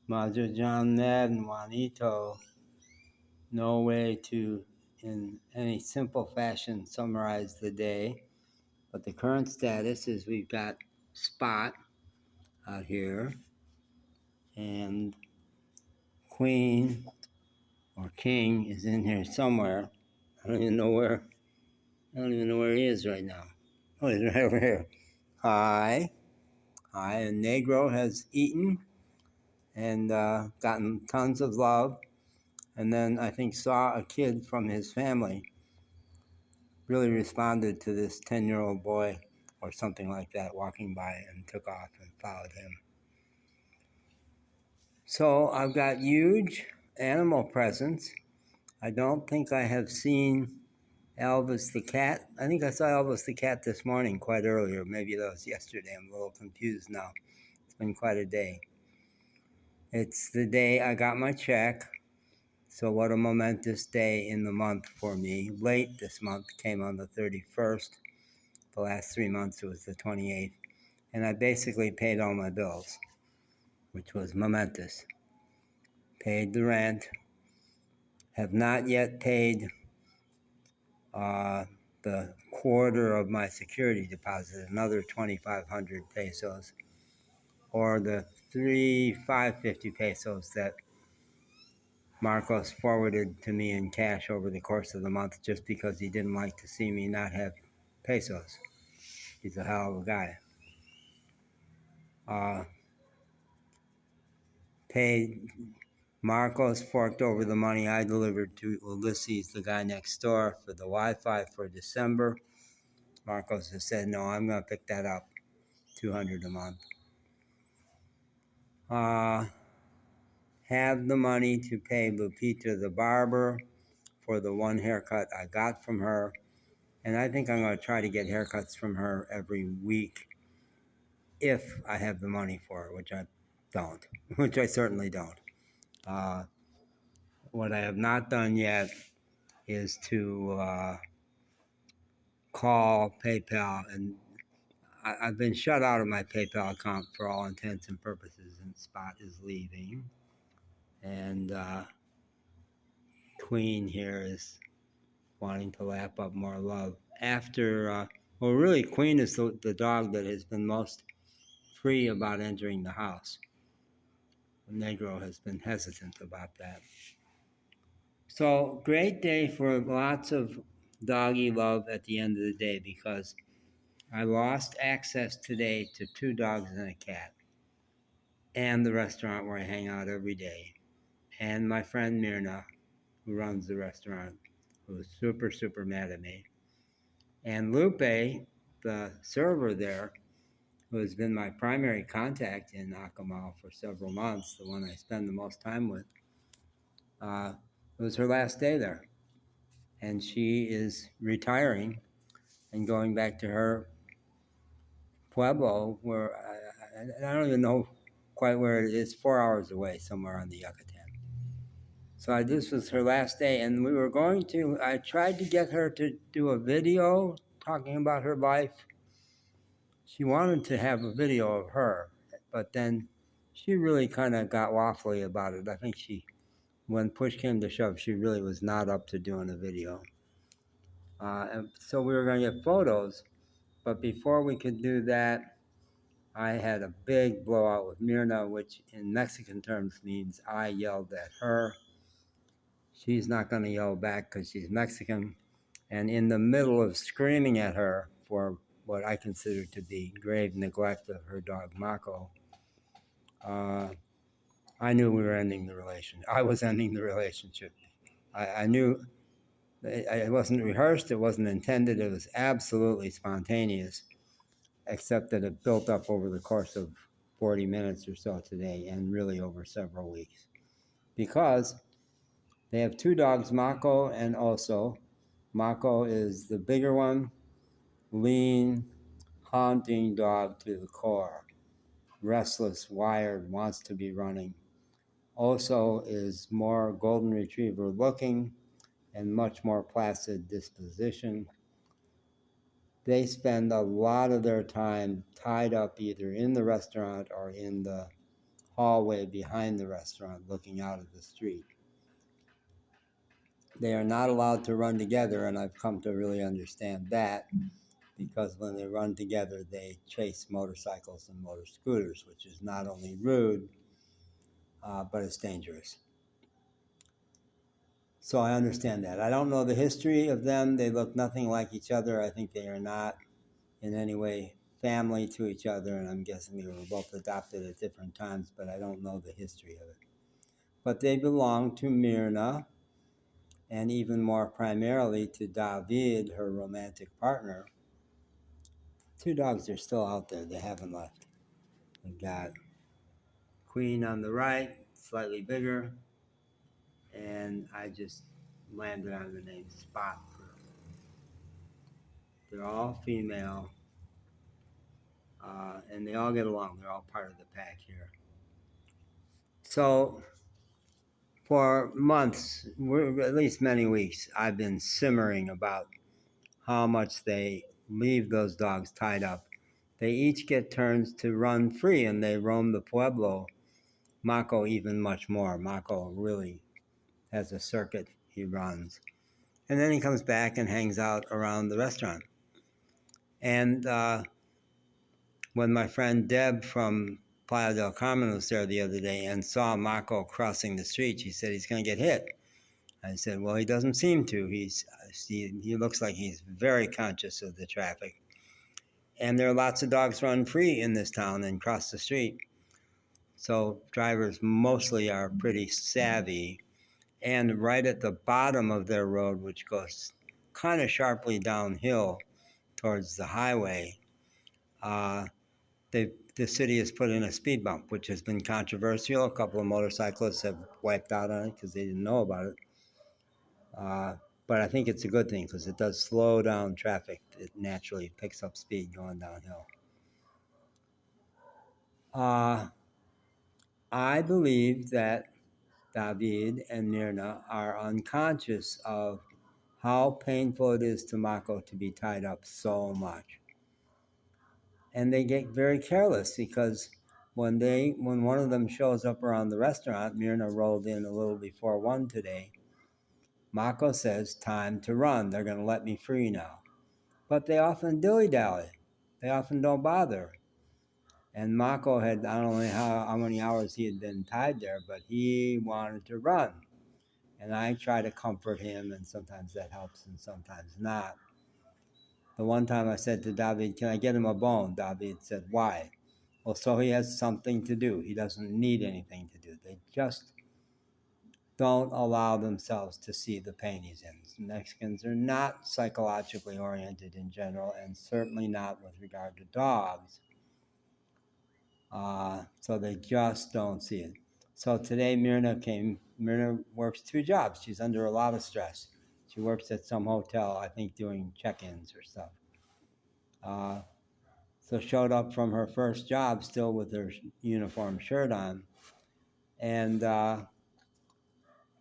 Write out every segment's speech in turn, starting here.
Majajan Ned and Juanito, no way to, in any simple fashion, summarize the day. But the current status is we've got Spot out here, and Queen or King is in here somewhere. I don't even know where he is right now. Oh, he's right over here. Hi. And Negro has eaten and gotten tons of love. And then I think saw a kid from his family really responded to this 10-year-old boy or something like that walking by and took off and followed him. So I've got huge animal presence. I don't think I have seen Elvis the cat. I think I saw Elvis the cat this morning quite earlier. Maybe that was yesterday. I'm a little confused now. It's been quite a day. It's the day I got my check. So what a momentous day in the month for me. Late this month, came on the 31st. The last 3 months it was the 28th. And I basically paid all my bills, which was momentous. Paid the rent. Have not yet paid the quarter of my security deposit, another 2,500 pesos, or the 550 pesos that Marcos forwarded to me in cash over the course of the month just because he didn't like to see me not have pesos. He's a hell of a guy. Paid Marcos forked over the money I delivered to Ulysses, the guy next door, for the Wi-Fi for December. Marcos has said, no, I'm going to pick that up, $200 a month. Have the money to pay Lupita the barber for the one haircut I got from her. And I think I'm going to try to get haircuts from her every week if I have the money for it, which I don't, which I certainly don't. What I have not done yet is to call PayPal, and I've been shut out of my PayPal account for all intents and purposes, and Spot is leaving. And Queen here is wanting to lap up more love. After, really, Queen is the dog that has been most free about entering the house. Negro has been hesitant about that. So, great day for lots of doggy love at the end of the day, because I lost access today to 2 dogs and a cat, and the restaurant where I hang out every day, and my friend Myrna, who runs the restaurant, who was super, super mad at me, and Lupe, the server there, who has been my primary contact in Akumal for several months, the one I spend the most time with. It was her last day there, and she is retiring and going back to her pueblo, where I don't even know quite where it is, 4 hours away, somewhere on the Yucatan. So this was her last day, and I tried to get her to do a video talking about her life. She wanted to have a video of her, but then she really kind of got waffly about it. I think when push came to shove, she really was not up to doing a video. And so we were going to get photos, but before we could do that, I had a big blowout with Myrna, which in Mexican terms means I yelled at her. She's not going to yell back because she's Mexican. And in the middle of screaming at her for what I consider to be grave neglect of her dog, Mako, I knew we were ending the relationship. I was ending the relationship. I knew it wasn't rehearsed. It wasn't intended. It was absolutely spontaneous, except that it built up over the course of 40 minutes or so today, and really over several weeks. Because they have 2 dogs, Mako and Oso. Mako is the bigger one, lean, haunting dog to the core. Restless, wired, wants to be running. Oso is more golden retriever looking and much more placid disposition. They spend a lot of their time tied up either in the restaurant or in the hallway behind the restaurant looking out at the street. They are not allowed to run together, and I've come to really understand that, because when they run together, they chase motorcycles and motor scooters, which is not only rude, but it's dangerous. So I understand that. I don't know the history of them. They look nothing like each other. I think they are not in any way family to each other, and I'm guessing they were both adopted at different times, but I don't know the history of it. But they belong to Myrna, and even more primarily to David, her romantic partner. Two dogs are still out there. They haven't left. We've got Queen on the right, slightly bigger, and I just landed on the name Spot. They're all female, and they all get along. They're all part of the pack here. So for months, at least many weeks, I've been simmering about how much they leave those dogs tied up. They each get turns to run free, and they roam the pueblo. Mako even much more. Mako really has a circuit he runs. And then he comes back and hangs out around the restaurant. And when my friend Deb from Playa del Carmen was there the other day and saw Mako crossing the street, she said he's going to get hit. I said, well, he doesn't seem to. He looks like he's very conscious of the traffic. And there are lots of dogs run free in this town and cross the street. So drivers mostly are pretty savvy. And right at the bottom of their road, which goes kind of sharply downhill towards the highway, the city has put in a speed bump, which has been controversial. A couple of motorcyclists have wiped out on it because they didn't know about it. But I think it's a good thing because it does slow down traffic. It naturally picks up speed going downhill. I believe that David and Myrna are unconscious of how painful it is to Mako to be tied up so much. And they get very careless because when one of them shows up around the restaurant, Myrna rolled in a little before 1 today, Mako says, time to run. They're going to let me free now. But they often dilly-dally. They often don't bother. And Mako had, I don't know how many hours he had been tied there, but he wanted to run. And I try to comfort him, and sometimes that helps and sometimes not. The one time I said to David, can I get him a bone? David said, why? Well, so he has something to do. He doesn't need anything to do. They just don't allow themselves to see the pain he's in. Mexicans are not psychologically oriented in general, and certainly not with regard to dogs. So they just don't see it. So today Myrna works 2 jobs. She's under a lot of stress. She works at some hotel, I think doing check-ins or stuff. So showed up from her first job still with her uniform shirt on, and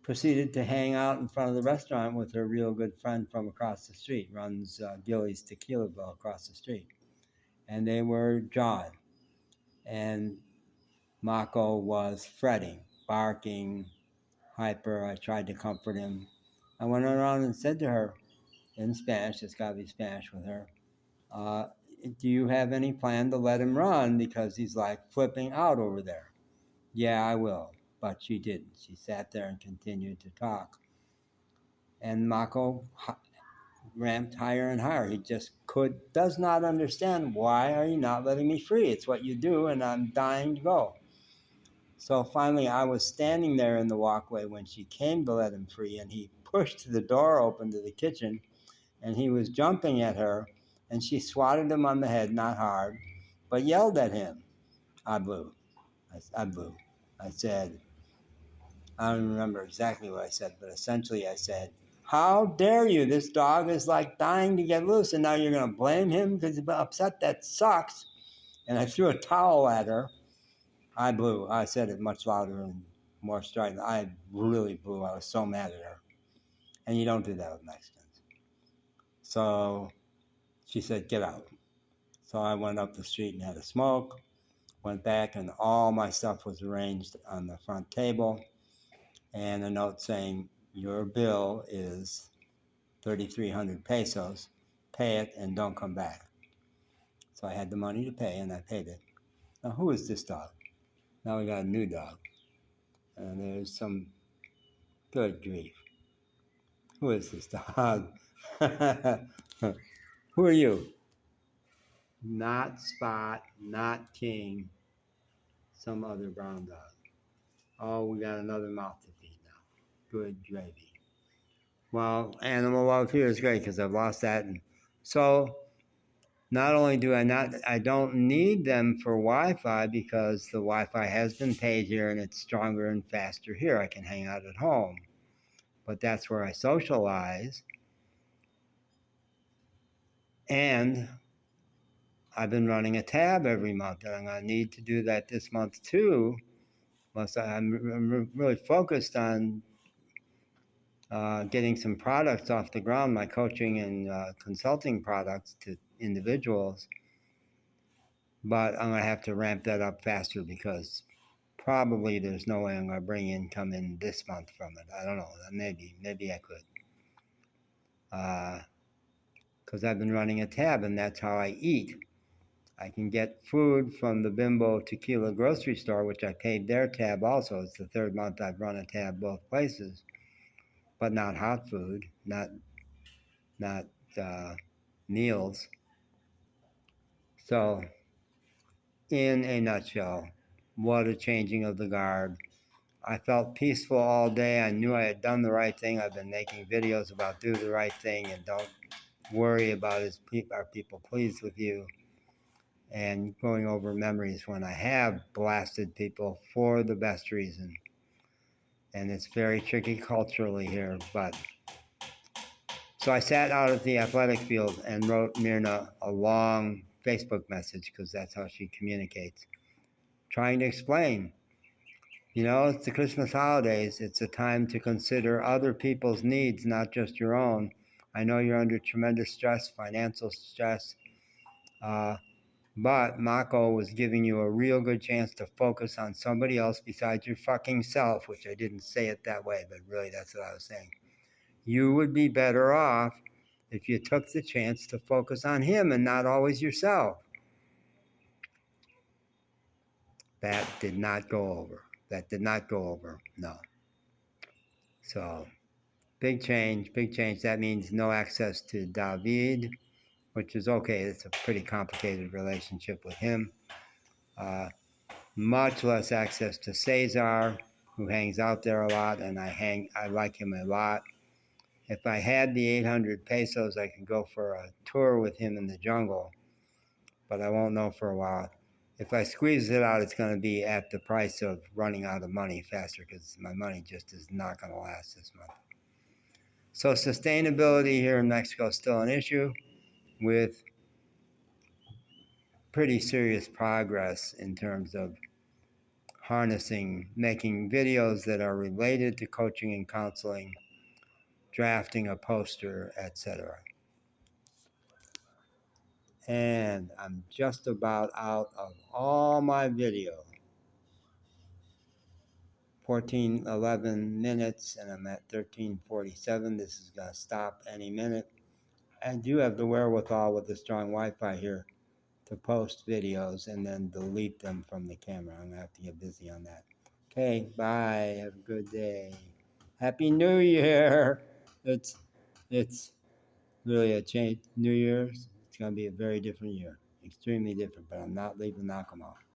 proceeded to hang out in front of the restaurant with her real good friend from across the street, runs Gilly's Tequila Bill across the street. And they were jawing. And Mako was fretting, barking, hyper. I tried to comfort him. I went around and said to her in Spanish, it's got to be Spanish with her, do you have any plan to let him run? Because he's like flipping out over there. Yeah, I will. But she didn't. She sat there and continued to talk. And Mako ramped higher and higher. He just does not understand, why are you not letting me free? It's what you do, and I'm dying to go. So finally, I was standing there in the walkway when she came to let him free, and he pushed the door open to the kitchen, and he was jumping at her, and she swatted him on the head, not hard, but yelled at him. I blew. I said, I don't remember exactly what I said, but essentially I said, how dare you? This dog is like dying to get loose, and now you're going to blame him because he's upset? That sucks. And I threw a towel at her. I blew. I said it much louder and more strident. I really blew. I was so mad at her. And you don't do that with Mexicans. So she said, get out. So I went up the street and had a smoke. Went back and all my stuff was arranged on the front table and a note saying, your bill is 3,300 pesos. Pay it and don't come back. So I had the money to pay and I paid it. Now, who is this dog? Now we got a new dog. And there's some good grief. Who is this dog? Who are you? Not Spot, not King, some other brown dog. Oh, we got another mouth to feed now. Good gravy. Well, animal love here is great because I've lost that. And so not only do I don't need them for Wi-Fi because the Wi-Fi has been paid here and it's stronger and faster here. I can hang out at home. But that's where I socialize. And I've been running a tab every month, and I'm going to need to do that this month too. I'm really focused on getting some products off the ground, my coaching and consulting products to individuals. But I'm going to have to ramp that up faster because probably there's no way I'm going to bring income in this month from it. I don't know. Maybe I could. Because I've been running a tab, and that's how I eat. I can get food from the Bimbo Tequila grocery store, which I paid their tab also. It's the third month I've run a tab both places, but not hot food, not meals. So, in a nutshell, what a changing of the guard. I felt peaceful all day. I knew I had done the right thing. I've been making videos about do the right thing and don't worry about are people pleased with you, and going over memories when I have blasted people for the best reason. And it's very tricky culturally here, but so I sat out at the athletic field and wrote Myrna a long Facebook message because that's how she communicates, trying to explain, it's the Christmas holidays. It's a time to consider other people's needs, not just your own. I know you're under tremendous stress, financial stress, but Mako was giving you a real good chance to focus on somebody else besides your fucking self, which I didn't say it that way, but really that's what I was saying. You would be better off if you took the chance to focus on him and not always yourself. That did not go over. No. So, big change. That means no access to David, which is okay. It's a pretty complicated relationship with him. Much less access to Cesar, who hangs out there a lot, and I like him a lot. If I had the 800 pesos, I could go for a tour with him in the jungle, but I won't know for a while. If I squeeze it out, it's going to be at the price of running out of money faster because my money just is not going to last this month. So sustainability here in Mexico is still an issue with pretty serious progress in terms of harnessing, making videos that are related to coaching and counseling, drafting a poster, etc. And I'm just about out of all my video. 11 minutes, and I'm at 13:47. This is going to stop any minute. I do have the wherewithal with the strong Wi-Fi here to post videos and then delete them from the camera. I'm going to have to get busy on that. Okay, bye. Have a good day. Happy New Year. It's really a change. New Year's, it's going to be a very different year. Extremely different, but I'm not leaving Akumal.